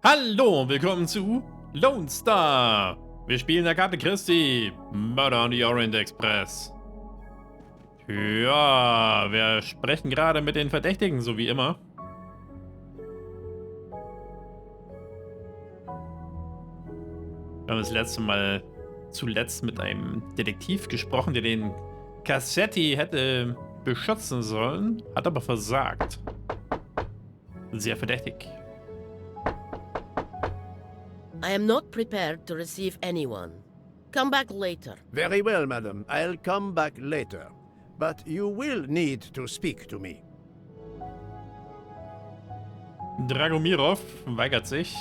Hallo und willkommen zu Lone Star. Wir spielen Agatha Christie, Murder on the Orient Express. Ja, wir sprechen gerade mit den Verdächtigen, so wie immer. Wir haben das letzte Mal zuletzt mit einem Detektiv gesprochen, der den Cassetti hätte beschützen sollen, hat aber versagt. Sehr verdächtig. I am not prepared to receive anyone. Come back later. Very well, madam. I'll come back later. But you will need to speak to me. Dragomirov weigert sich.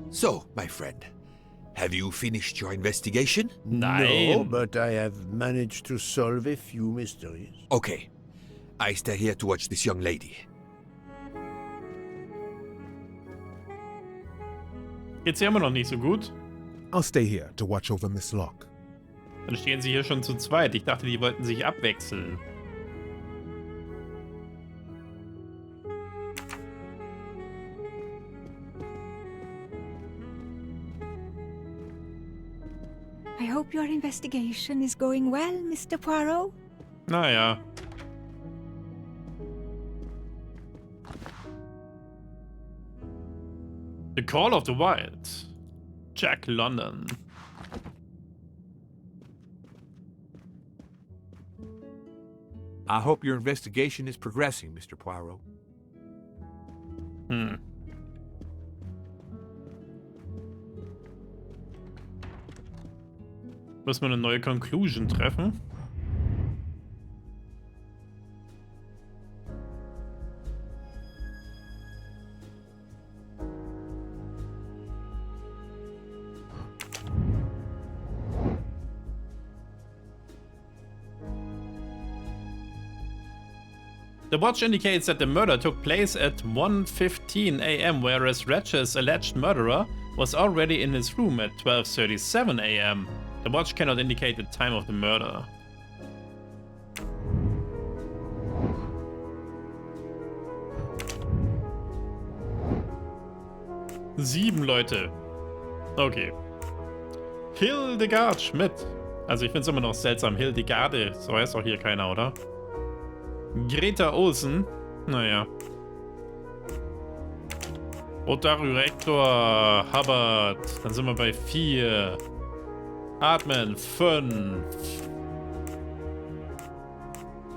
So, my friend, have you finished your investigation? No, Nein. but I have managed to solve a few mysteries. Okay. I stay here to watch this young lady. Geht's ja immer noch nicht so gut. I'll stay here to watch over Miss Locke. Dann stehen sie hier schon zu zweit. Ich dachte, die wollten sich abwechseln. I hope your investigation is going well, Mr. Poirot. Naja. The Call of the Wild. Jack London. I hope your investigation is progressing, Mr. Poirot. Müssen wir eine neue Conclusion treffen? The watch indicates that the murder took place at 1:15 a.m., whereas Ratchet's alleged murderer was already in his room at 12:37 a.m. The watch cannot indicate the time of the murder. Sieben Leute. Okay. Hildegard Schmidt. Also ich finde es immer noch seltsam. Hildegarde. So heißt auch hier keiner, oder? Greta Olsen. Naja. Otaru Rektor. Hubbard. Dann sind wir bei 4. Atmen. 5.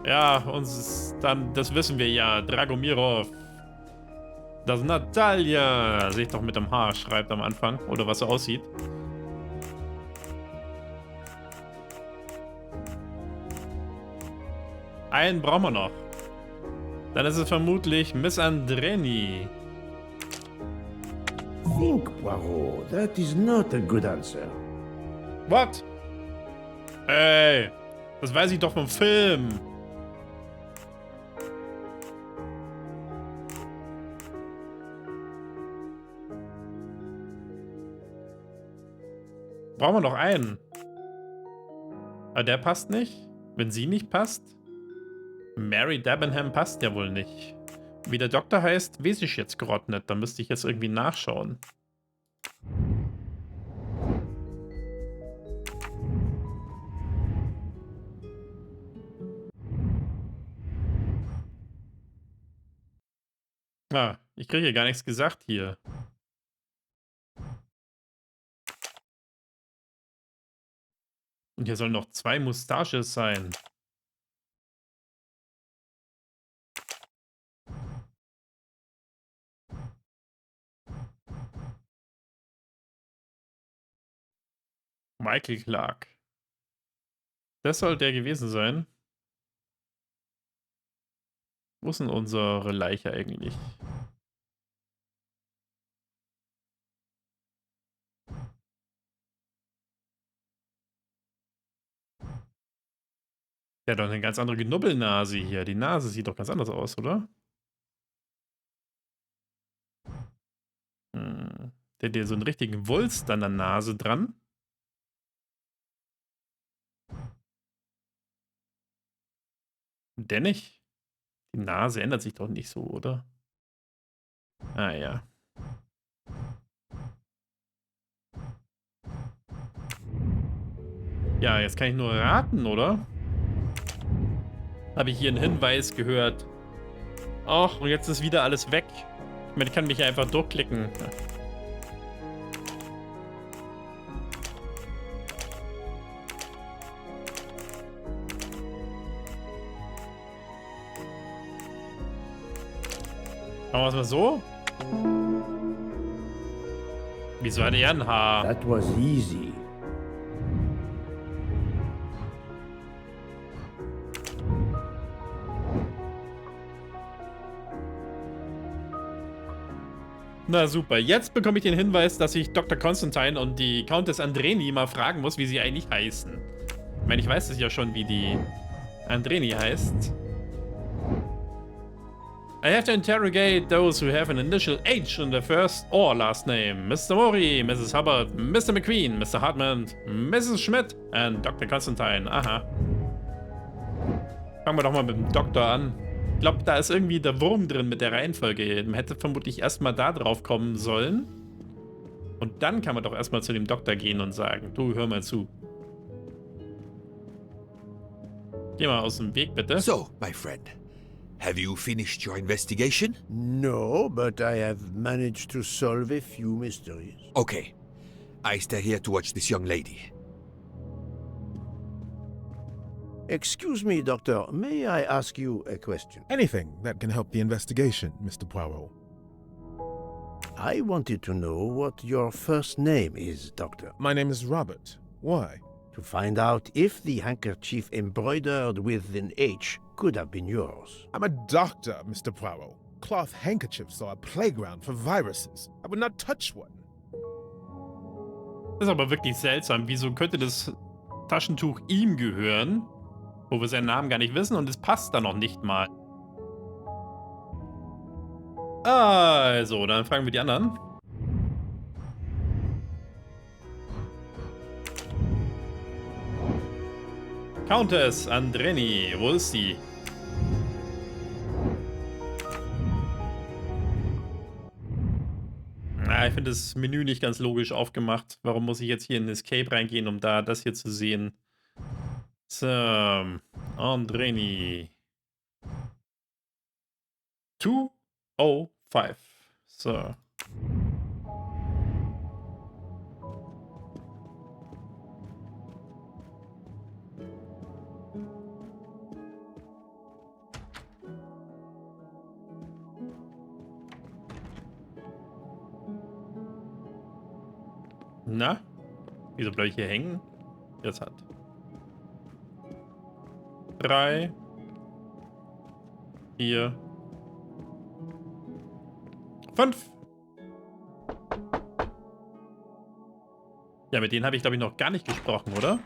Ja, uns ist dann, das wissen wir ja. Dragomirov. Das ist Natalia. Sehe ich doch mit dem H. Schreibt am Anfang. Oder was so aussieht. Einen brauchen wir noch. Dann ist es vermutlich Miss Andreni. Think, Poirot. That is not a good answer. What? Ey, das weiß ich doch vom Film. Brauchen wir noch einen. Aber der passt nicht. Wenn sie nicht passt. Mary Debenham passt ja wohl nicht. Wie der Doktor heißt, weiß ich jetzt gerade nicht. Da müsste ich jetzt irgendwie nachschauen. Ah, ich kriege hier gar nichts gesagt hier. Und hier sollen noch 2 Mustaches sein. Michael Clark. Das soll der gewesen sein. Wo ist denn unsere Leiche eigentlich? Der hat doch eine ganz andere Knubbelnase hier. Die Nase sieht doch ganz anders aus, oder? Der hat hier so einen richtigen Wulst an der Nase dran. Der nicht? Die Nase ändert sich doch nicht so, oder? Ah ja. Ja, jetzt kann ich nur raten, oder? Habe ich hier einen Hinweis gehört. Ach, und jetzt ist wieder alles weg. Ich meine, ich kann mich ja einfach durchklicken. Machen wir es mal so? Wieso hat er ein Haar? That was easy. Na super, jetzt bekomme ich den Hinweis, dass ich Dr. Constantine und die Countess Andreni mal fragen muss, wie sie eigentlich heißen. Ich meine, ich weiß es ja schon, wie die Andreni heißt. I have to interrogate those who have an initial H in their first or last name. Mr. Mori, Mrs. Hubbard, Mr. McQueen, Mr. Hartman, Mrs. Schmidt and Dr. Constantine. Aha. Fangen wir doch mal mit dem Doktor an. Ich glaube, da ist irgendwie der Wurm drin mit der Reihenfolge. Man hätte vermutlich erstmal da drauf kommen sollen. Und dann kann man doch erstmal zu dem Doktor gehen und sagen, du, hör mal zu. Geh mal aus dem Weg, bitte. So, my friend, have you finished your investigation? No, but I have managed to solve a few mysteries. Okay. I stay here to watch this young lady. Excuse me, Doctor. May I ask you a question? Anything that can help the investigation, Mr. Poirot. I wanted to know what your first name is, Doctor. My name is Robert. Why? To find out if the handkerchief embroidered with an H could have been yours. I'm a doctor, Mr. Poirot. Cloth handkerchiefs are a playground for viruses. I would not touch one. Das ist aber wirklich seltsam. Wieso könnte das Taschentuch ihm gehören, wo wir seinen Namen gar nicht wissen und es passt da noch nicht mal? Also, dann fragen wir die anderen. Countess Andreni, wo ist sie? Na, ich finde das Menü nicht ganz logisch aufgemacht. Warum muss ich jetzt hier in Escape reingehen, um da das hier zu sehen? So, Andreni. 205. So. Na? Wieso bleibe ich hier hängen? Jetzt hat. 3, 4, 5. Ja, mit denen habe ich, glaube ich, noch gar nicht gesprochen, oder?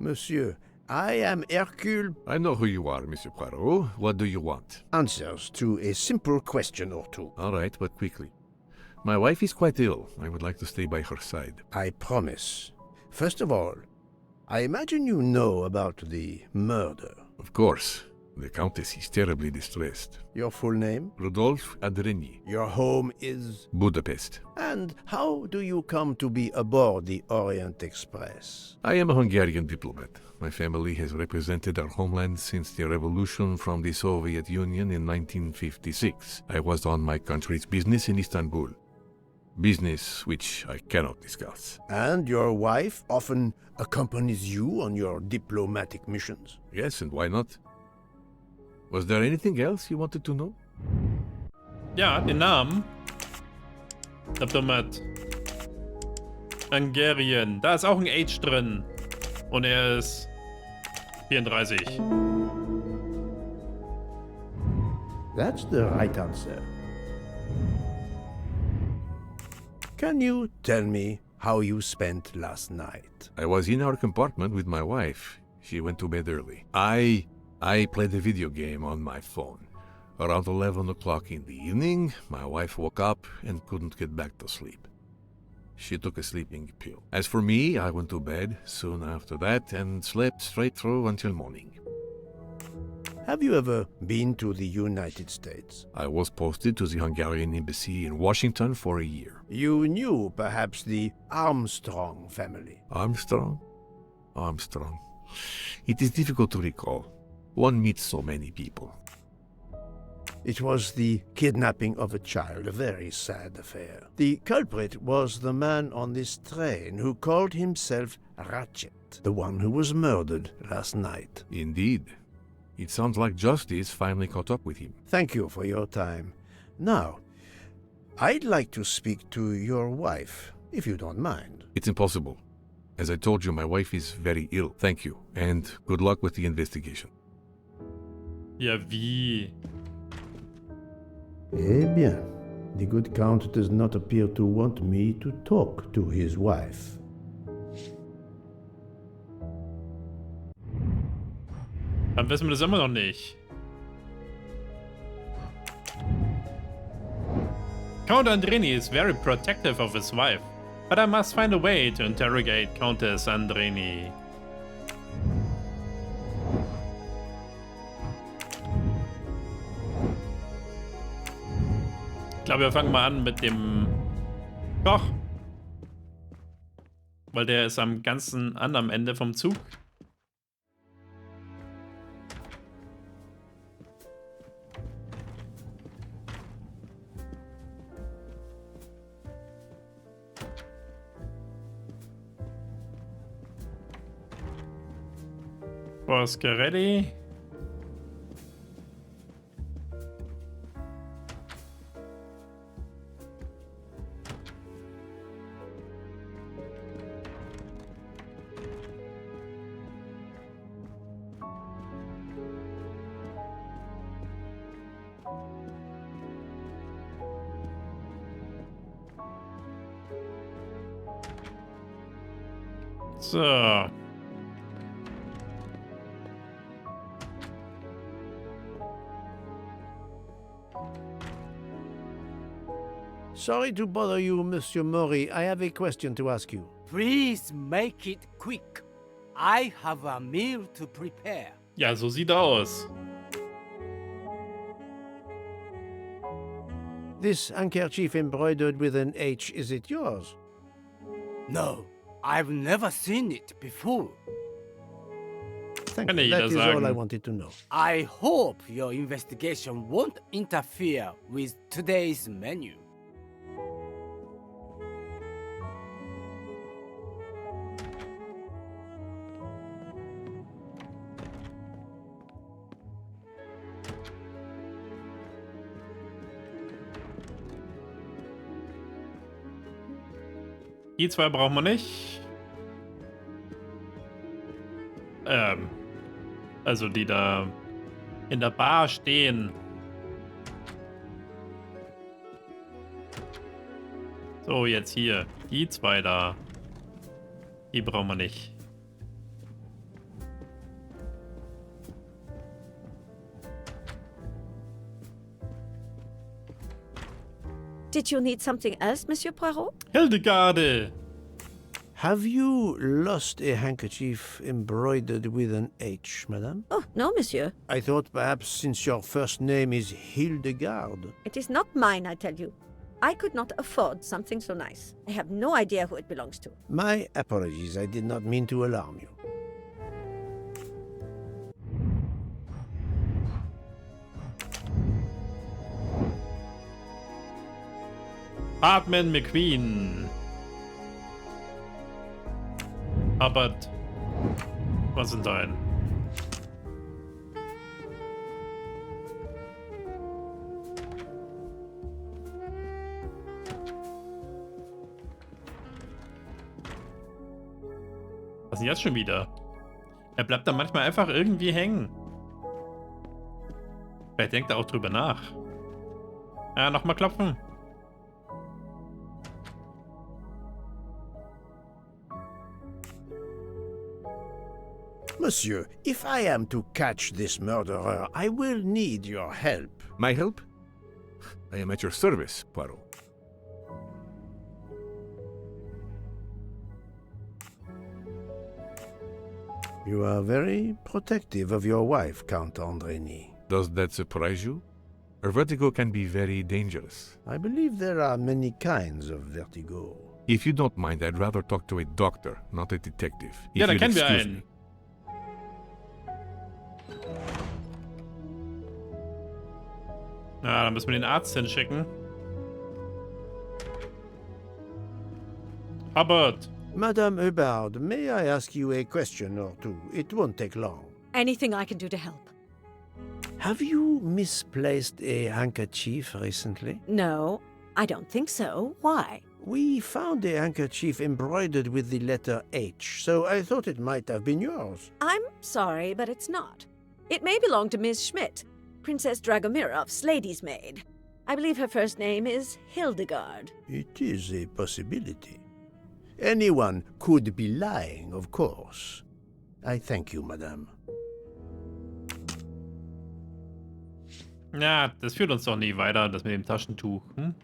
Monsieur, I am Hercule. I know who you are, Monsieur Poirot. What do you want? Answers to a simple question or two. All right, but quickly. My wife is quite ill. I would like to stay by her side. I promise. First of all, I imagine you know about the murder. Of course. The Countess is terribly distressed. Your full name? Rodolphe Adreni. Your home is? Budapest. And how do you come to be aboard the Orient Express? I am a Hungarian diplomat. My family has represented our homeland since the revolution from the Soviet Union in 1956. I was on my country's business in Istanbul. Business which I cannot discuss. And your wife often accompanies you on your diplomatic missions? Yes, and why not? Was there anything else you wanted to know? Ja, den Namen. Diplomat. Hungarian. Da ist auch ein H drin. Und er ist 34. That's the right answer. Can you tell me how you spent last night? I was in our compartment with my wife. She went to bed early. I played a video game on my phone. Around 11 o'clock in the evening, my wife woke up and couldn't get back to sleep. She took a sleeping pill. As for me, I went to bed soon after that and slept straight through until morning. Have you ever been to the United States? I was posted to the Hungarian embassy in Washington for a year. You knew perhaps the Armstrong family. Armstrong? Armstrong. It is difficult to recall. One meets so many people. It was the kidnapping of a child, a very sad affair. The culprit was the man on this train who called himself Ratchet, the one who was murdered last night. Indeed. It sounds like justice finally caught up with him. Thank you for your time. Now, I'd like to speak to your wife, if you don't mind. It's impossible. As I told you, my wife is very ill. Thank you, and good luck with the investigation. Ja, wie? Eh bien, the good Count does not appear to want me to talk to his wife. Dann wissen wir das immer noch nicht. Count Andrini is very protective of his wife, but I must find a way to interrogate Countess Andrini. Ich glaube, wir fangen mal an mit dem Koch. Weil der ist am ganzen anderen Ende vom Zug. Ready? So. Sorry to bother you, Monsieur Mori. I have a question to ask you. Please make it quick. I have a meal to prepare. Ja, so sieht er aus. This handkerchief embroidered with an H, is it yours? No, I've never seen it before. Thank Kann you. jeder That is all I sagen. wanted to know. I hope your investigation won't interfere with today's menu. Die zwei brauchen wir nicht. Also die da in der Bar stehen. So, jetzt hier. Die zwei da. Die brauchen wir nicht. Did you need something else, Monsieur Poirot? Hildegarde! Have you lost a handkerchief embroidered with an H, madame? Oh, no, Monsieur. I thought perhaps since your first name is Hildegard. It is not mine, I tell you. I could not afford something so nice. I have no idea who it belongs to. My apologies, I did not mean to alarm you. Hartman McQueen. Albert. Was sind dein? Was ist denn jetzt schon wieder? Er bleibt da manchmal einfach irgendwie hängen. Vielleicht denkt er auch drüber nach. Ja, nochmal klopfen. Monsieur, if I am to catch this murderer, I will need your help. My help? I am at your service, Poirot. You are very protective of your wife, Count Andreni. Does that surprise you? Her vertigo can be very dangerous. I believe there are many kinds of vertigo. If you don't mind, I'd rather talk to a doctor, not a detective. Ja, da If you'd kennen wir excuse einen. me. Na, dann müssen wir den Arzt hinschicken. Hubbard. Madame Hubbard, may I ask you a question or two? It won't take long. Anything I can do to help? Have you misplaced a handkerchief recently? No, I don't think so. Why? We found a handkerchief embroidered with the letter H, so I thought it might have been yours. I'm sorry, but it's not. It may belong to Miss Schmidt, Princess Dragomirov's lady's maid. I believe her first name is Hildegard. It is a possibility. Anyone could be lying, of course. I thank you, madame. Ja, das führt uns doch nie weiter, das mit dem Taschentuch. Hm?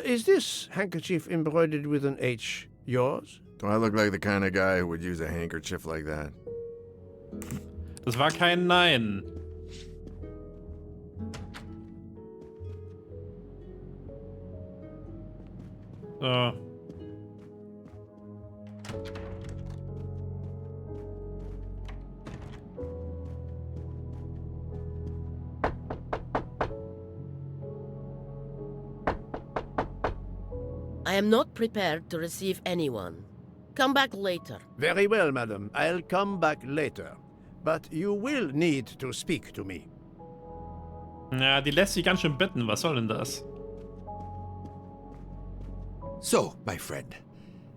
Is this handkerchief embroidered with an H yours? Do I look like the kind of guy who would use a handkerchief like that? Das war kein Nein. So. I am not prepared to receive anyone. Come back later. Very well, madam. I'll come back later. But you will need to speak to me. Ja, die lässt sich ganz schön bitten. Was soll denn das? So, my friend,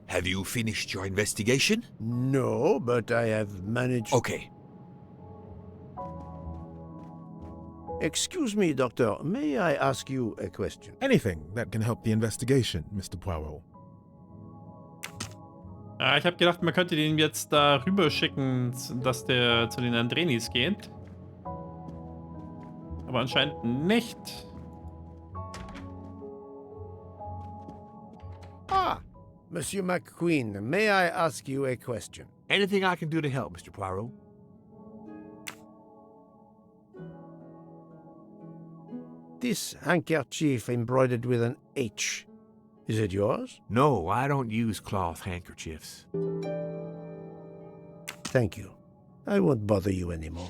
have you finished your investigation? No, but I have managed... Okay. Excuse me, Doctor. May I ask you a question? Anything that can help the investigation, Mr. Poirot. Ja, ich habe gedacht, man könnte den jetzt da rüber schicken, dass der zu den Andrenis geht. Aber anscheinend nicht. Ah, Monsieur McQueen, may I ask you a question? Anything I can do to help, Mr. Poirot? This handkerchief embroidered with an H. Is it yours? No, I don't use cloth handkerchiefs. Thank you. I won't bother you anymore.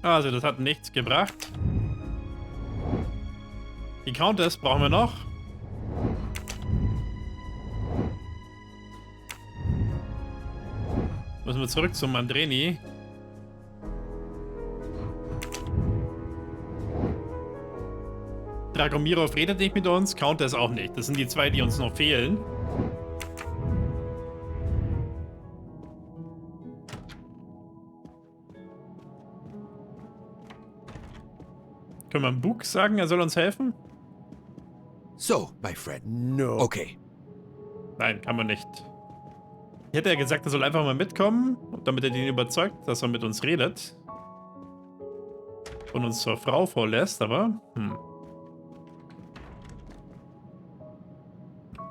Also, das hat nichts gebracht. Die Countess brauchen wir noch. Müssen wir zurück zum Andreni. Dragomirov redet nicht mit uns, Countess auch nicht. Das sind die zwei, die uns noch fehlen. Können wir Bug sagen, er soll uns helfen? So, my friend. No. Okay. Nein, kann man nicht. Ich hätte ja gesagt, er soll einfach mal mitkommen, damit er den überzeugt, dass er mit uns redet. Und uns zur Frau vorlässt, aber...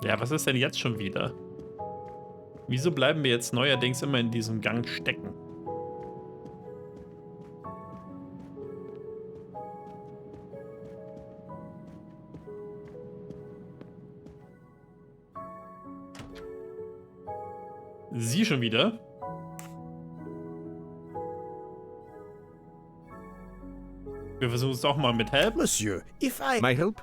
Ja, was ist denn jetzt schon wieder? Wieso bleiben wir jetzt neuerdings immer in diesem Gang stecken? Sie schon wieder? Wir versuchen es doch mal mit Help. Monsieur, if I... My help?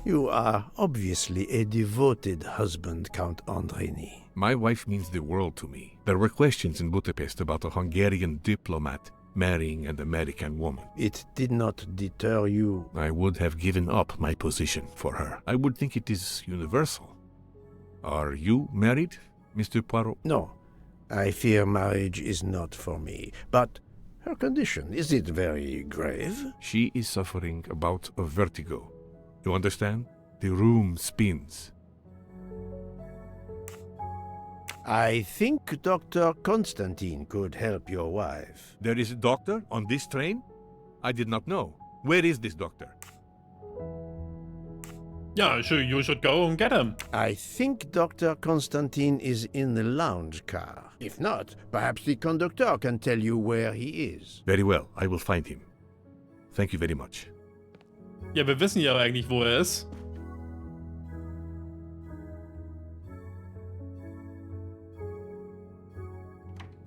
You are obviously a devoted husband, Count Andreni. My wife means the world to me. There were questions in Budapest about a Hungarian diplomat marrying an American woman. It did not deter you. I would have given up my position for her. I would think it is universal. Are you married, Mr. Poirot? No, I fear marriage is not for me. But her condition, is it very grave? She is suffering a bout of vertigo. You understand? The room spins. I think Dr. Constantine could help your wife. There is a doctor on this train? I did not know. Where is this doctor? Yeah, you should go and get him. I think Dr. Constantine is in the lounge car. If not, perhaps the conductor can tell you where he is. Very well, I will find him. Thank you very much. Ja, wir wissen ja eigentlich, wo er ist.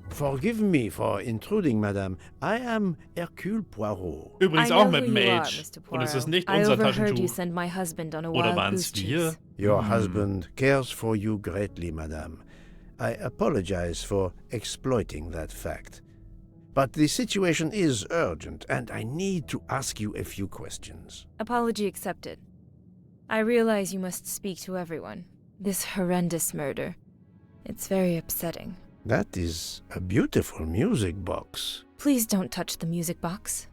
Forgive me for intruding, madame. I am Hercule Poirot. Übrigens auch mit Mage. Und es ist nicht unser Taschentuch. Oder waren es wir? Your husband cares for you greatly, madame. I apologize for exploiting that fact. But the situation is urgent, and I need to ask you a few questions. Apology accepted. I realize you must speak to everyone. This horrendous murder. It's very upsetting. That is a beautiful music box. Please don't touch the music box.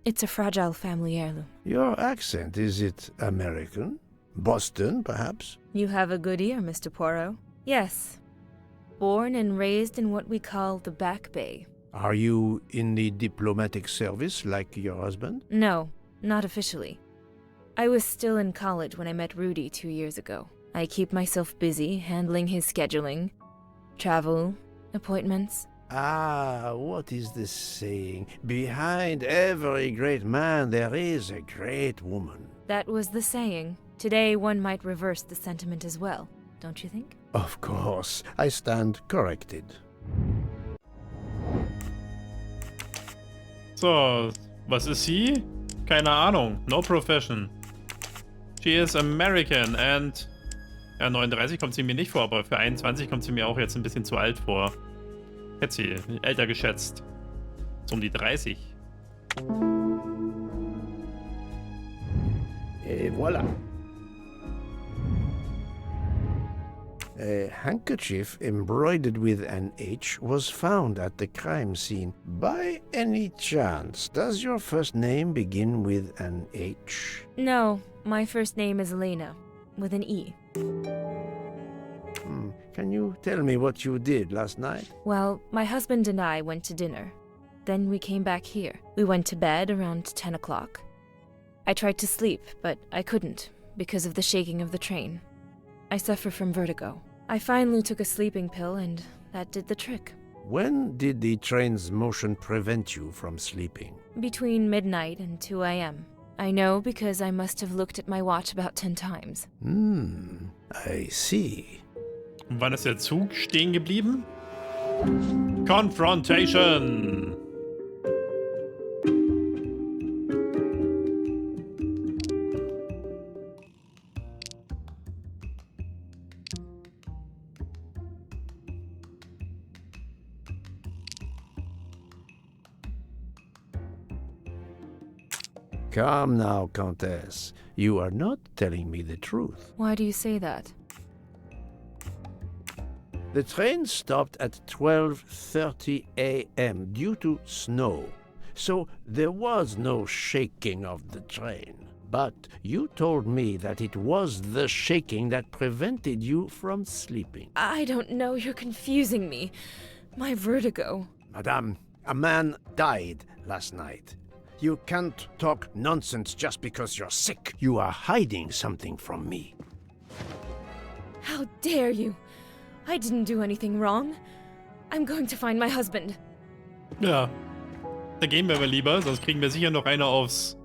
It's a fragile family heirloom. Your accent, is it American? Boston, perhaps? You have a good ear, Mr. Poirot. Yes. Born and raised in what we call the Back Bay. Are you in the diplomatic service like your husband? No, not officially. I was still in college when I met Rudy 2 years ago. I keep myself busy handling his scheduling, travel, appointments. Ah, what is the saying? Behind every great man there is a great woman. That was the saying. Today one might reverse the sentiment as well, don't you think? Of course, I stand corrected. So, was ist sie? Keine Ahnung. No profession. She is American and... Ja, 39 kommt sie mir nicht vor, aber für 21 kommt sie mir auch jetzt ein bisschen zu alt vor. Hätte sie älter geschätzt. So um die 30. Et voilà. A handkerchief embroidered with an H was found at the crime scene. By any chance, does your first name begin with an H? No, my first name is Elena, with an E. Can you tell me what you did last night? Well, my husband and I went to dinner. Then we came back here. We went to bed around 10 o'clock. I tried to sleep, but I couldn't, because of the shaking of the train. I suffer from vertigo. I finally took a sleeping pill, and that did the trick. When did the train's motion prevent you from sleeping? Between midnight and 2 a.m. I know because I must have looked at my watch about 10 times. I see. Und wann ist der Zug stehen geblieben? Confrontation! Come now, Countess. You are not telling me the truth. Why do you say that? The train stopped at 12:30 a.m. due to snow, so there was no shaking of the train. But you told me that it was the shaking that prevented you from sleeping. I don't know, you're confusing me. My vertigo. Madame, a man died last night. You can't talk nonsense just because you're sick. You are hiding something from me. How dare you? I didn't do anything wrong. I'm going to find my husband. Ja, da gehen wir aber lieber, sonst kriegen wir sicher noch eine aufs...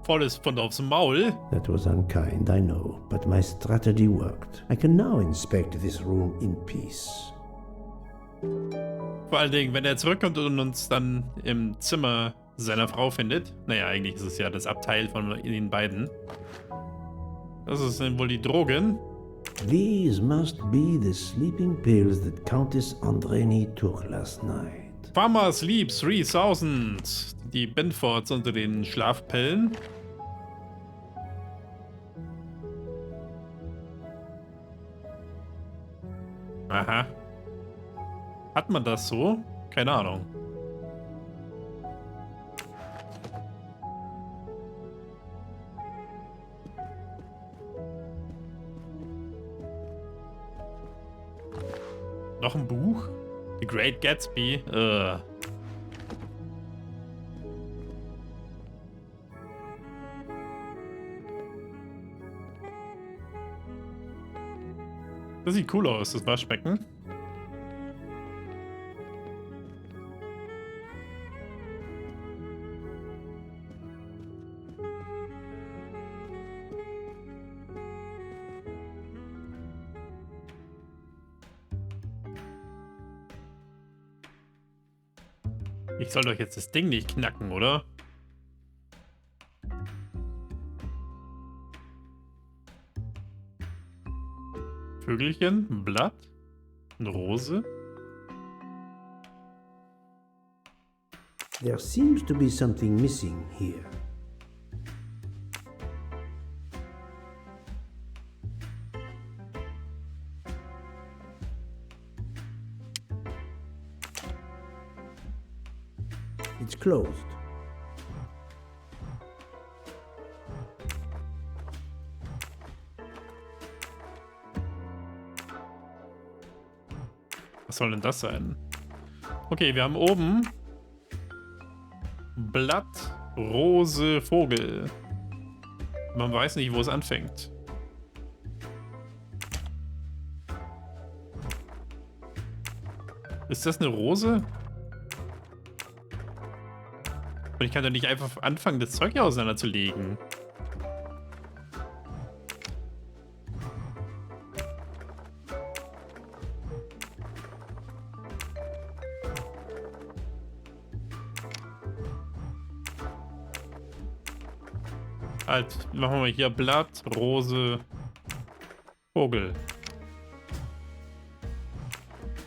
volles Pfund aufs Maul. That was unkind, I know, but my strategy worked. I can now inspect this room in peace. Vor allen Dingen, wenn er zurückkommt und uns dann im Zimmer seiner Frau findet. Naja, eigentlich ist es ja das Abteil von den beiden. Das ist dann wohl die Drogen. These must be the sleeping pills that Countess Andreni took last night. Farmer Sleep 3000. Die Benfords unter den Schlafpillen. Aha. Hat man das so? Keine Ahnung. Noch ein Buch? The Great Gatsby. Das sieht cool aus, das Waschbecken. Ich soll doch jetzt das Ding nicht knacken, oder? Vögelchen, ein Blatt, eine Rose. There seems to be something missing here. It's closed. Was soll denn das sein? Okay, wir haben oben Blatt, Rose, Vogel. Man weiß nicht, wo es anfängt. Ist das eine Rose? Und ich kann doch nicht einfach anfangen, das Zeug hier auseinanderzulegen. Halt, machen wir mal hier Blatt, Rose, Vogel.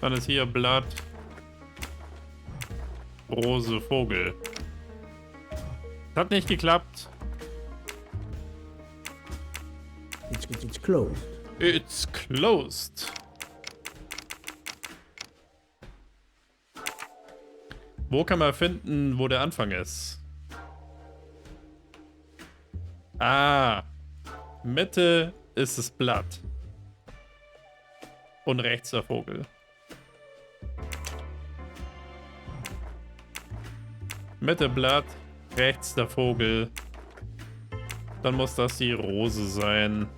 Dann ist hier Blatt, Rose, Vogel. Hat nicht geklappt. It's closed. It's closed. Wo kann man finden, wo der Anfang ist? Ah, Mitte ist das Blatt. Und rechts der Vogel. Mitte Blatt, rechts der Vogel. Dann muss das die Rose sein.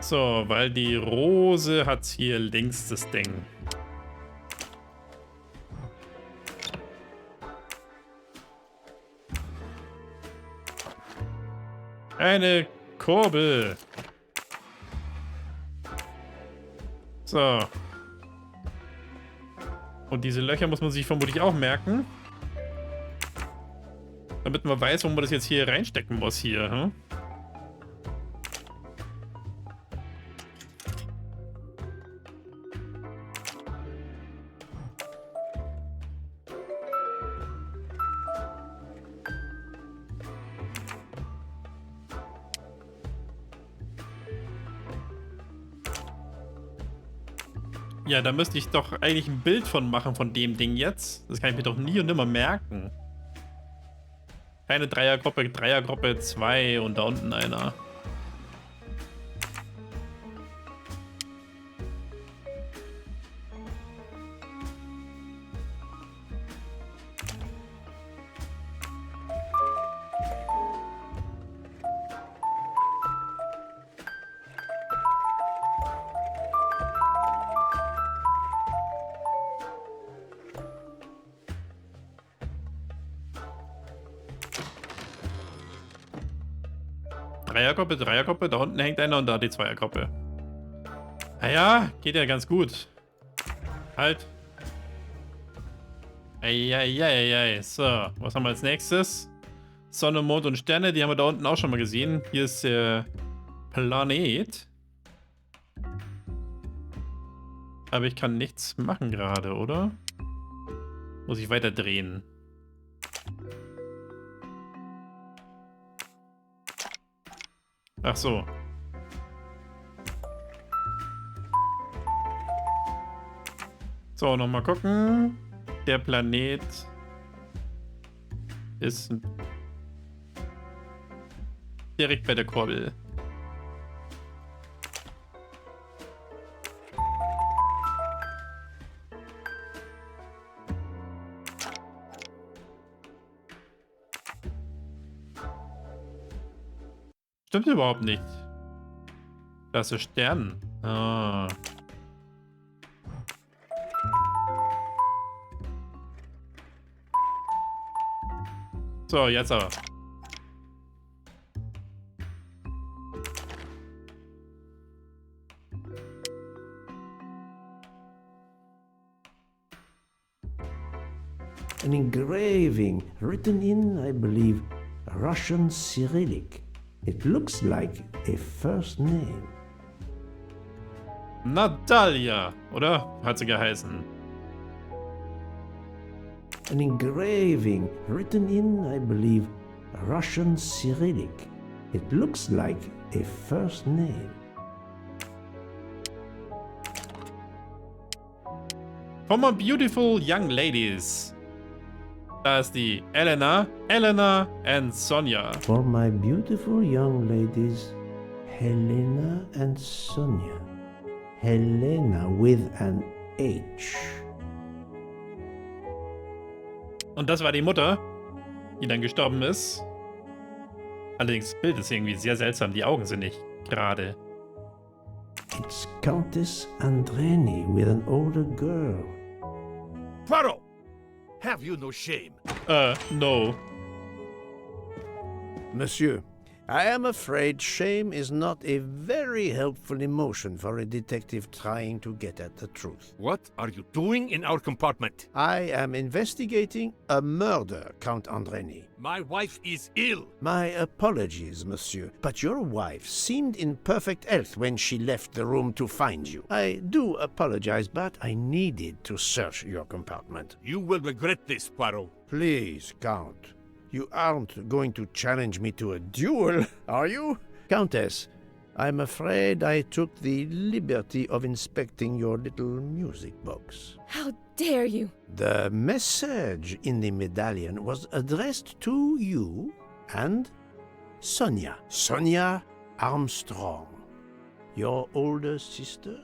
So, weil die Rose hat hier links das Ding. Eine Kurbel. So. Und diese Löcher muss man sich vermutlich auch merken. Damit man weiß, wo man das jetzt hier reinstecken muss hier. Hm? Ja, da müsste ich doch eigentlich ein Bild von machen von dem Ding jetzt. Das kann ich mir doch nie und nimmer merken. Keine Dreiergruppe 2 und da unten einer. Dreiergruppe, da unten hängt einer und da die Zweiergruppe. Naja, geht ja ganz gut. Halt. Eieieiei. So, was haben wir als nächstes? Sonne, Mond und Sterne, die haben wir da unten auch schon mal gesehen. Hier ist der Planet. Aber ich kann nichts machen gerade, oder? Muss ich weiter drehen. Ach so. So, nochmal gucken. Der Planet ist direkt bei der Kurbel. Stimmt überhaupt nicht. Klasse Stern. Ah. So, jetzt aber. An engraving written in, I believe, Russian Cyrillic. It looks like a first name. Natalia, oder? Hat sie geheißen. An engraving written in, I believe, Russian Cyrillic. It looks like a first name. For my beautiful young ladies. Da ist die Elena, and Sonja. For my beautiful young ladies, Helena and Sonia. Helena with an H. Und das war die Mutter, die dann gestorben ist. Allerdings das Bild ist irgendwie sehr seltsam. Die Augen sind nicht gerade. It's Countess Andreni with an older girl. Poirot! Have you no shame? No. Monsieur, I am afraid shame is not a very helpful emotion for a detective trying to get at the truth. What are you doing in our compartment? I am investigating a murder, Count Andreni. My wife is ill. My apologies, monsieur, but your wife seemed in perfect health when she left the room to find you. I do apologize, but I needed to search your compartment. You will regret this, Poirot. Please, Count. You aren't going to challenge me to a duel, are you? Countess, I'm afraid I took the liberty of inspecting your little music box. How dare you? The message in the medallion was addressed to you and Sonia. Sonia Armstrong, your older sister,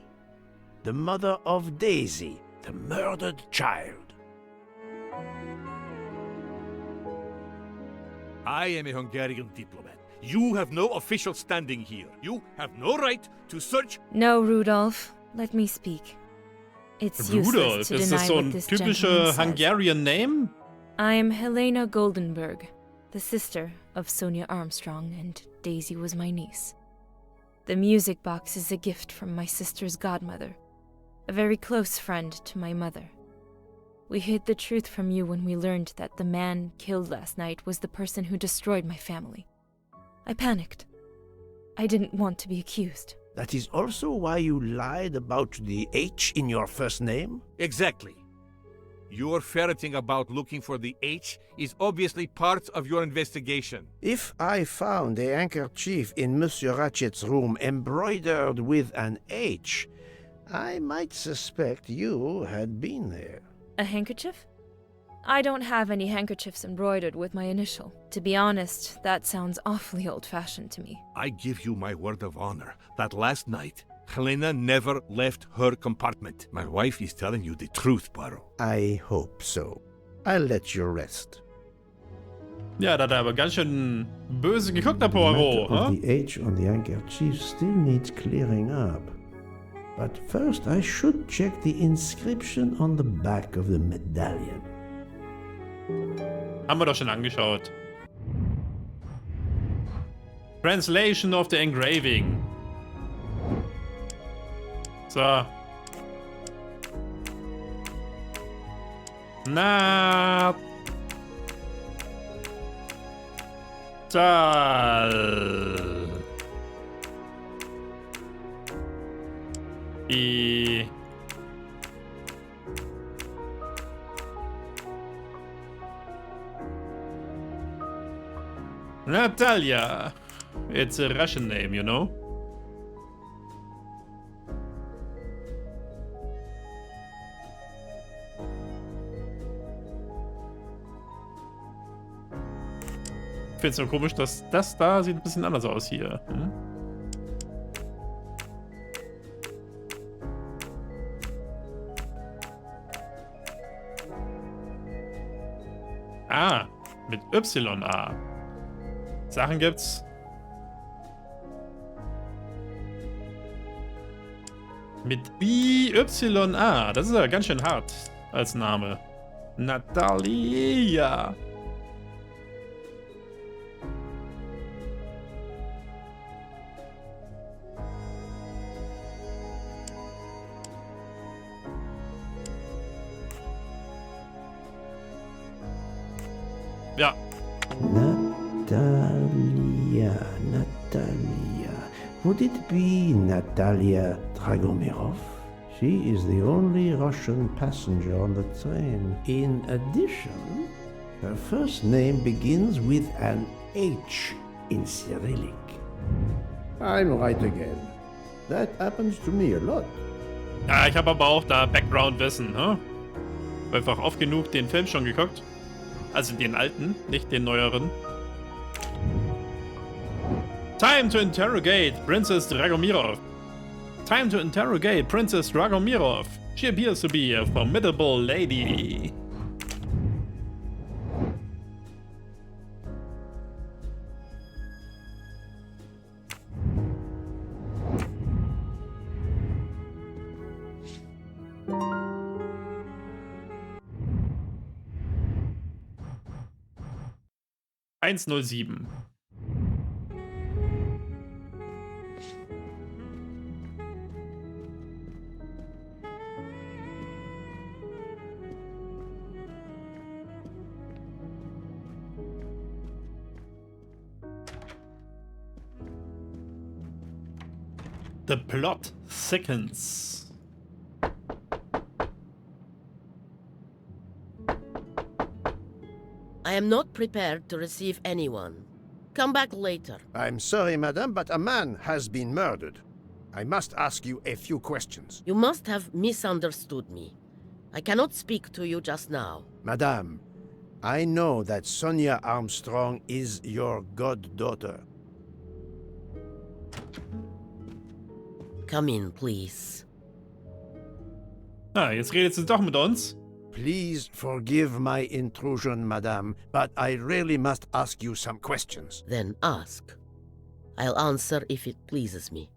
the mother of Daisy, the murdered child. I am a Hungarian diplomat. You have no official standing here. You have no right to search. No, Rudolph. Let me speak. It's useless Rudolph, to ist deny das so what ein this typischer gentleman says. Hungarian Name? I'm Helena Goldenberg, the sister of Sonia Armstrong, and Daisy was my niece. The music box is a gift from my sister's godmother, a very close friend to my mother. We hid the truth from you when we learned that the man killed last night was the person who destroyed my family. I panicked. I didn't want to be accused. That is also why you lied about the H in your first name? Exactly. Your ferreting about looking for the H is obviously part of your investigation. If I found a handkerchief in Monsieur Ratchet's room embroidered with an H, I might suspect you had been there. A handkerchief? I don't have any handkerchiefs embroidered with my initial. To be honest, that sounds awfully old-fashioned to me. I give you my word of honor that last night, Helena never left her compartment. My wife is telling you the truth, Poirot. I hope so. I'll let you rest. Ja, da hat er aber ganz schön böse geguckt, der The matter Poirot. of the H on the handkerchief still needs clearing up. But first I should check the inscription on the back of the medallion. Haben wir doch schon angeschaut. Translation of the engraving. So. Na. Tal. Natalia. It's a Russian name, you know? Ich finde es nur komisch, dass das da sieht ein bisschen anders aus hier. Hm? Ah, mit YA. Sachen gibt's. Mit I-Y-A. Das ist ja ganz schön hart als Name. Natalia. Ja. Natalia. Would it be Natalia Dragomirov? She is the only Russian passenger on the train. In addition, her first name begins with an H in Cyrillic. I'm right again. That happens to me a lot. Ja, ich habe aber auch da Background-Wissen, ne? Einfach oft genug den Film schon geguckt. Also den alten, nicht den neueren. Time to interrogate Princess Dragomirov. Time to interrogate Princess Dragomirov. She appears to be a formidable lady. (107). The plot thickens. I am not prepared to receive anyone. Come back later. I'm sorry, madam, but a man has been murdered. I must ask you a few questions. You must have misunderstood me. I cannot speak to you just now. Madame, I know that Sonia Armstrong is your goddaughter. Come in, please. Ah, jetzt redet sie doch mit uns. Please forgive my intrusion, madame, but I really must ask you some questions. Then ask. I'll answer if it pleases me.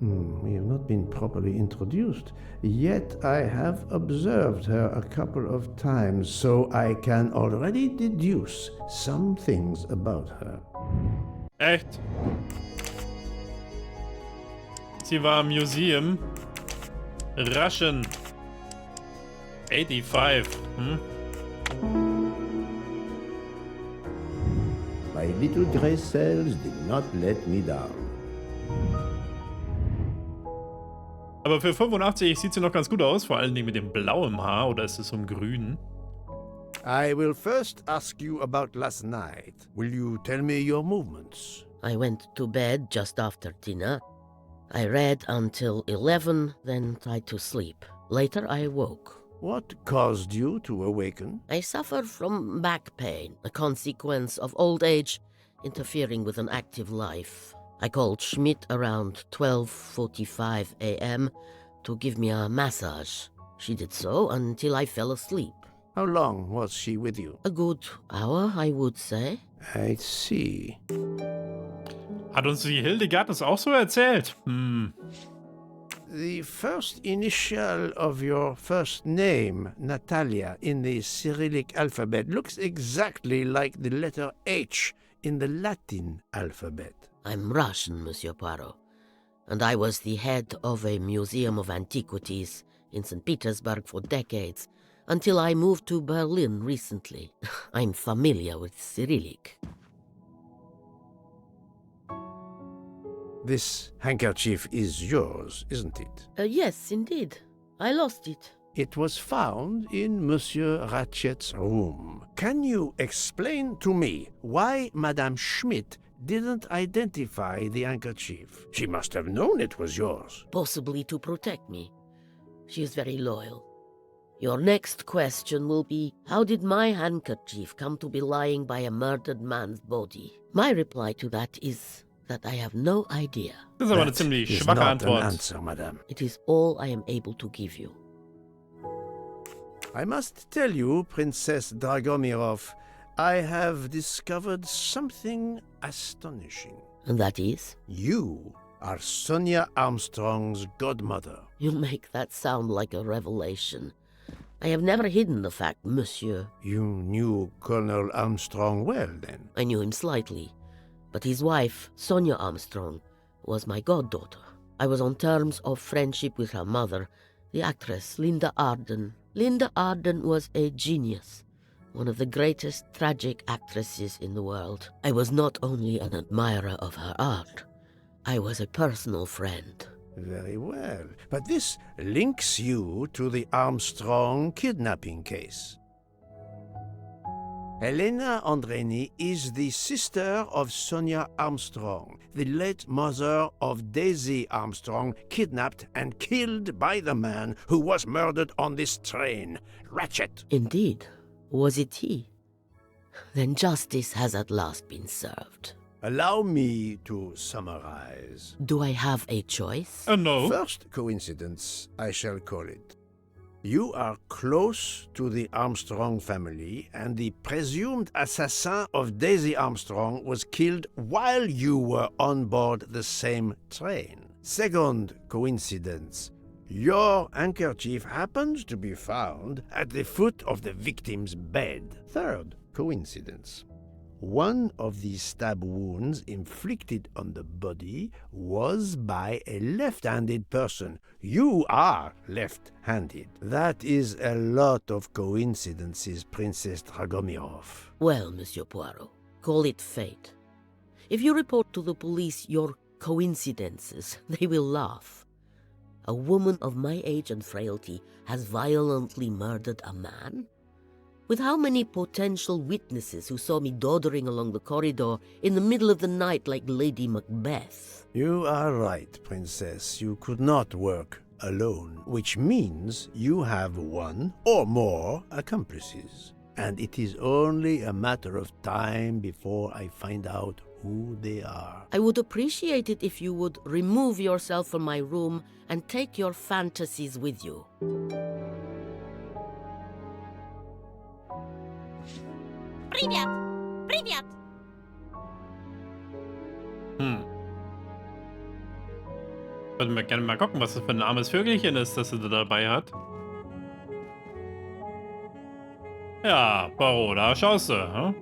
We have not been properly introduced, yet I have observed her a couple of times, so I can already deduce some things about her. Echt? Sie war im Museum. Russian. 85. My little gray cells did not let me down. Aber für 85 sieht sie noch ganz gut aus, vor allen Dingen mit dem blauen Haar, oder ist es so ein grün? I will first ask you about last night. Will you tell me your movements? I went to bed just after dinner. I read until 11, then tried to sleep. Later I woke. What caused you to awaken? I suffer from back pain, a consequence of old age interfering with an active life. I called Schmidt around 12:45 a.m. to give me a massage. She did so until I fell asleep. How long was she with you? A good hour, I would say. I see. Hat uns die Hildegard das auch so erzählt? The first initial of your first name, Natalia, in the Cyrillic alphabet looks exactly like the letter H in the Latin alphabet. I'm Russian, Monsieur Poirot, and I was the head of a museum of antiquities in St. Petersburg for decades, until I moved to Berlin recently. I'm familiar with Cyrillic. This handkerchief is yours, isn't it? Yes, indeed. I lost it. It was found in Monsieur Ratchet's room. Can you explain to me why Madame Schmidt didn't identify the handkerchief? She must have known it was yours. Possibly to protect me. She is very loyal. Your next question will be, how did my handkerchief come to be lying by a murdered man's body? My reply to that is that I have no idea. Das ist aber eine ziemlich schwache Antwort. An answer, madame. It is all I am able to give you. I must tell you, Princess Dragomirov, I have discovered something astonishing. And that is? You are Sonia Armstrong's godmother. You make that sound like a revelation. I have never hidden the fact, monsieur. You knew Colonel Armstrong well, then? I knew him slightly, but his wife, Sonia Armstrong, was my goddaughter. I was on terms of friendship with her mother, the actress Linda Arden. Linda Arden was a genius, one of the greatest tragic actresses in the world. I was not only an admirer of her art, I was a personal friend. Very well, but this links you to the Armstrong kidnapping case. Helena Andreni is the sister of Sonia Armstrong, the late mother of Daisy Armstrong, kidnapped and killed by the man who was murdered on this train, Ratchet. Indeed. Was it he? Then justice has at last been served. Allow me to summarize. Do I have a choice? No. First coincidence, I shall call it. You are close to the Armstrong family, and the presumed assassin of Daisy Armstrong was killed while you were on board the same train. Second coincidence. Your handkerchief happens to be found at the foot of the victim's bed. Third coincidence. One of the stab wounds inflicted on the body was by a left-handed person. You are left-handed. That is a lot of coincidences, Princess Dragomirov. Well, Monsieur Poirot, call it fate. If you report to the police your coincidences, they will laugh. A woman of my age and frailty has violently murdered a man? With how many potential witnesses who saw me doddering along the corridor in the middle of the night like Lady Macbeth? You are right, Princess. You could not work alone, which means you have one or more accomplices. And it is only a matter of time before I find out who they are. I would appreciate it if you would remove yourself from my room and take your fantasies with you. Привет! Привет! Würden wir gerne mal gucken, was das für ein armes Vögelchen ist, das er da dabei hat. Ja, Poirot, da schaust du. Hm?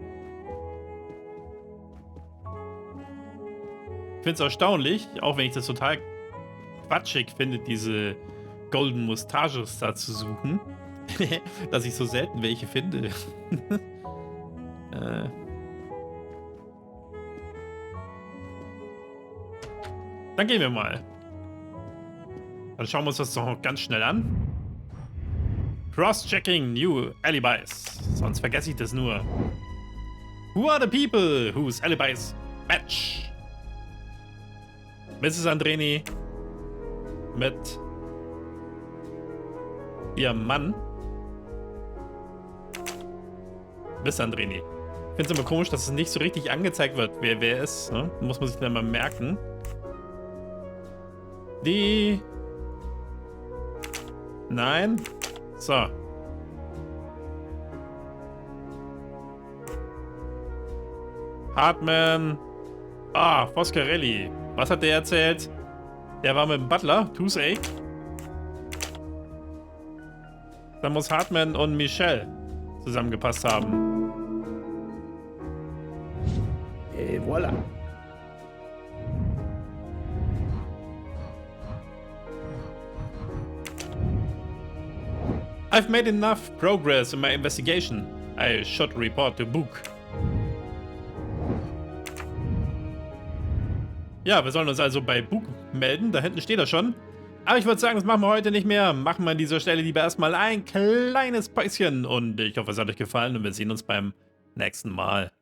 Ich finde es erstaunlich, auch wenn ich das total quatschig finde, diese Golden Mustaches da zu suchen, dass ich so selten welche finde. Dann gehen wir mal. Dann schauen wir uns das doch ganz schnell an. Cross-checking new alibis. Sonst vergesse ich das nur. Who are the people whose alibis match? Mrs. Andreni mit ihrem Mann. Miss Andreni. Ich finde es immer komisch, dass es nicht so richtig angezeigt wird, wer ist. Ne? Muss man sich dann mal merken. Die... Nein. So. Hartman. Ah, Foscarelli. Was hat der erzählt? Der war mit dem Butler. Toothache. Da muss Hartman und Michelle zusammengepasst haben. Et voilà. I've made enough progress in my investigation. I should report the book. Ja, wir sollen uns also bei Book melden. Da hinten steht er schon. Aber ich würde sagen, das machen wir heute nicht mehr. Machen wir an dieser Stelle lieber erstmal ein kleines Päuschen. Und ich hoffe, es hat euch gefallen und wir sehen uns beim nächsten Mal.